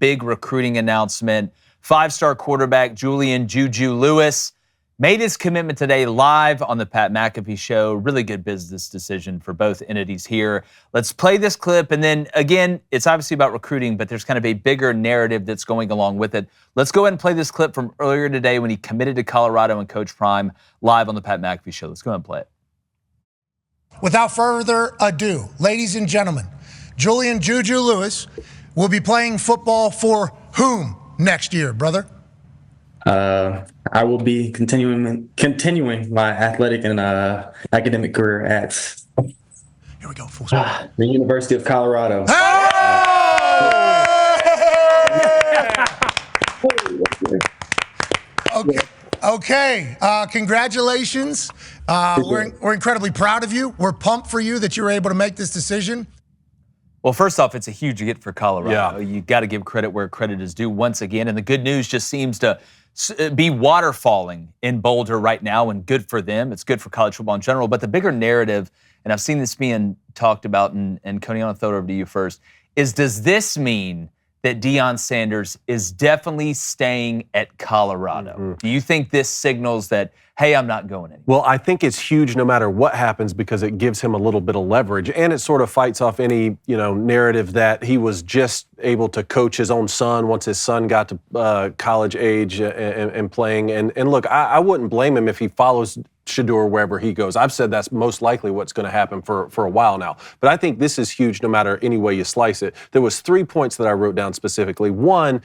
big recruiting announcement. 5-star quarterback Julian JuJu Lewis made his commitment today live on the Pat McAfee Show. Really good business decision for both entities here. Let's play this clip. And then, again, it's obviously about recruiting, but there's kind of a bigger narrative that's going along with it. Let's go ahead and play this clip from earlier today when he committed to Colorado and Coach Prime live on the Pat McAfee Show. Let's go ahead and play it. Without further ado, ladies and gentlemen, Julian JuJu Lewis will be playing football for whom next year, brother? I will be continuing my athletic and academic career at Here we go, full speed. the University of Colorado. Okay. Congratulations. We're incredibly proud of you. We're pumped for you that you were able to make this decision. Well, first off, it's a huge get for Colorado. Yeah. You got to give credit where credit is due once again. And the good news just seems to be waterfalling in Boulder right now, and good for them. It's good for college football in general. But the bigger narrative, and I've seen this being talked about, and Coney, I'll throw it over to you first, is does this mean that Deion Sanders is definitely staying at Colorado? Mm-hmm. Do you think this signals that, hey, I'm not going anywhere? Well, I think it's huge no matter what happens because it gives him a little bit of leverage, and it sort of fights off any, narrative that he was just able to coach his own son once his son got to college age and playing. And look, I wouldn't blame him if he follows Shedeur wherever he goes. I've said that's most likely what's going to happen for a while now. But I think this is huge no matter any way you slice it. There was 3 points that I wrote down specifically. One,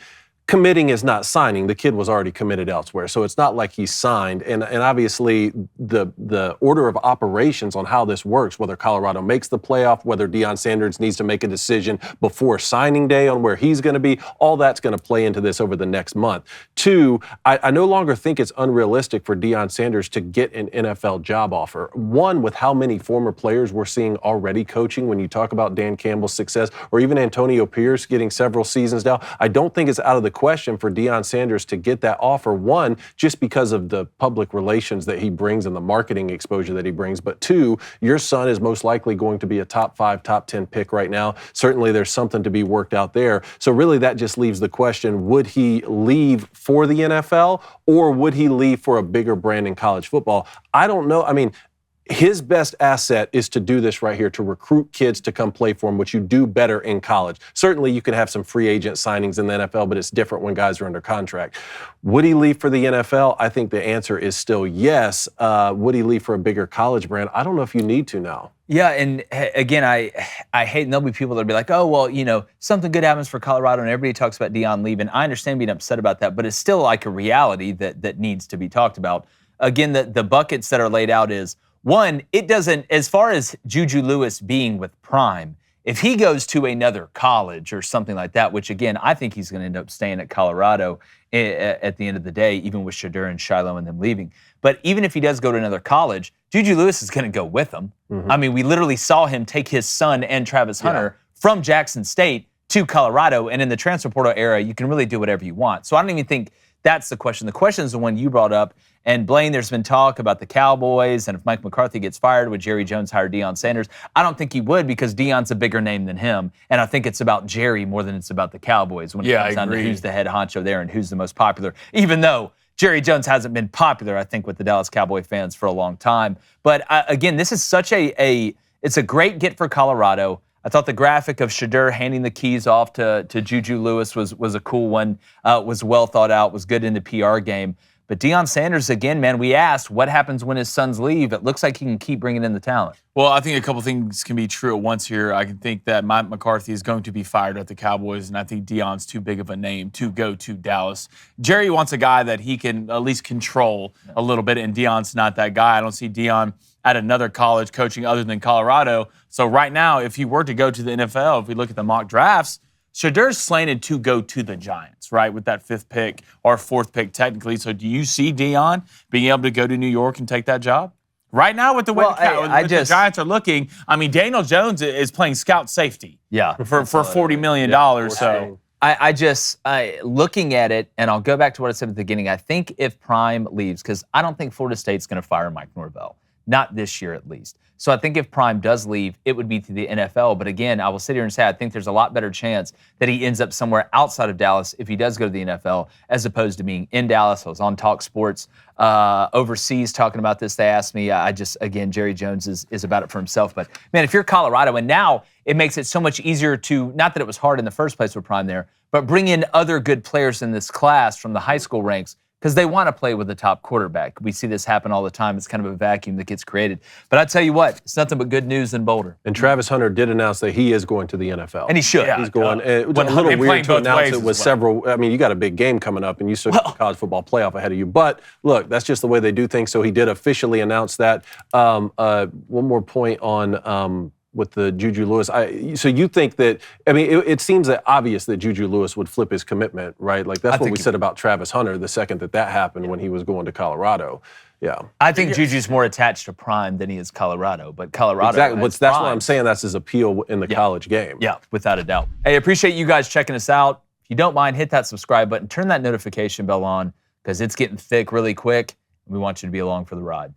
committing is not signing. The kid was already committed elsewhere. So it's not like he's signed. And obviously the order of operations on how this works, whether Colorado makes the playoff, whether Deion Sanders needs to make a decision before signing day on where he's going to be, all that's going to play into this over the next month. 2, I no longer think it's unrealistic for Deion Sanders to get an NFL job offer. 1, with how many former players we're seeing already coaching when you talk about Dan Campbell's success, or even Antonio Pierce getting several seasons now. I don't think it's out of the question for Deion Sanders to get that offer. 1, just because of the public relations that he brings and the marketing exposure that he brings. But 2, your son is most likely going to be a top 5, top 10 pick right now. Certainly there's something to be worked out there. So really that just leaves the question, would he leave for the NFL or would he leave for a bigger brand in college football? I don't know. I mean, his best asset is to do this right here, to recruit kids to come play for him, which you do better in college. Certainly you can have some free agent signings in the NFL, but it's different when guys are under contract. Would he leave for the NFL? I think the answer is still yes. Would he leave for a bigger college brand? I don't know if you need to now. Yeah, and again, I hate, and there'll be people that'll be like, oh, well, something good happens for Colorado, and everybody talks about Deion leaving. I understand being upset about that, but it's still like a reality that needs to be talked about. Again, the buckets that are laid out is, 1, it doesn't, as far as JuJu Lewis being with Prime, if he goes to another college or something like that, which again, I think he's going to end up staying at Colorado at the end of the day, even with Shedeur and Shiloh and them leaving. But even if he does go to another college, JuJu Lewis is going to go with him. Mm-hmm. I mean, we literally saw him take his son and Travis Hunter from Jackson State to Colorado, and in the transfer portal era, you can really do whatever you want. So I don't even think that's the question. The question is the one you brought up. And Blaine, there's been talk about the Cowboys, and if Mike McCarthy gets fired, would Jerry Jones hire Deion Sanders? I don't think he would, because Deion's a bigger name than him. And I think it's about Jerry more than it's about the Cowboys when it comes down to who's the head honcho there and who's the most popular. Even though Jerry Jones hasn't been popular, I think, with the Dallas Cowboy fans for a long time. But again, this is such it's a great get for Colorado. I thought the graphic of Shedeur handing the keys off to JuJu Lewis was a cool one, was well thought out, was good in the PR game. But Deion Sanders, again, man, we asked what happens when his sons leave. It looks like he can keep bringing in the talent. Well, I think a couple things can be true at once here. I can think that Mike McCarthy is going to be fired at the Cowboys, and I think Deion's too big of a name to go to Dallas. Jerry wants a guy that he can at least control a little bit, and Deion's not that guy. I don't see Deion at another college coaching other than Colorado. So right now, if he were to go to the NFL, if we look at the mock drafts, Shedeur's slated to go to the Giants, right, with that 5th pick or 4th pick technically. So do you see Deion being able to go to New York and take that job? Right now, with the way the Giants are looking, I mean, Daniel Jones is playing scout safety for $40 million. So I looking at it, and I'll go back to what I said at the beginning, I think if Prime leaves, because I don't think Florida State's going to fire Mike Norvell. not this year at least. So I think if Prime does leave, it would be to the NFL. But again, I will sit here and say I think there's a lot better chance that he ends up somewhere outside of Dallas if he does go to the NFL, as opposed to being in Dallas. I was on Talk Sports overseas talking about this. They asked me. Again, Jerry Jones is about it for himself. But man, if you're Colorado, and now it makes it so much easier to, not that it was hard in the first place with Prime there, but bring in other good players in this class from the high school ranks, because they want to play with the top quarterback. We see this happen all the time. It's kind of a vacuum that gets created. But I tell you what, it's nothing but good news in Boulder. And Travis Hunter did announce that he is going to the NFL. And he should. Yeah. He's going. It was a little weird to announce it with several. I mean, you got a big game coming up, and you still got the college football playoff ahead of you. But look, that's just the way they do things. So he did officially announce that. One more point on with the JuJu Lewis. So you think that, I mean, it seems that obvious that JuJu Lewis would flip his commitment, right? Like that's what we said about Travis Hunter the second that happened when he was going to Colorado. Yeah. I think JuJu's more attached to Prime than he is Colorado, but Colorado. Exactly. That's why I'm saying that's his appeal in the college game. Yeah, without a doubt. Hey, appreciate you guys checking us out. If you don't mind, hit that subscribe button, turn that notification bell on, because it's getting thick really quick, and we want you to be along for the ride.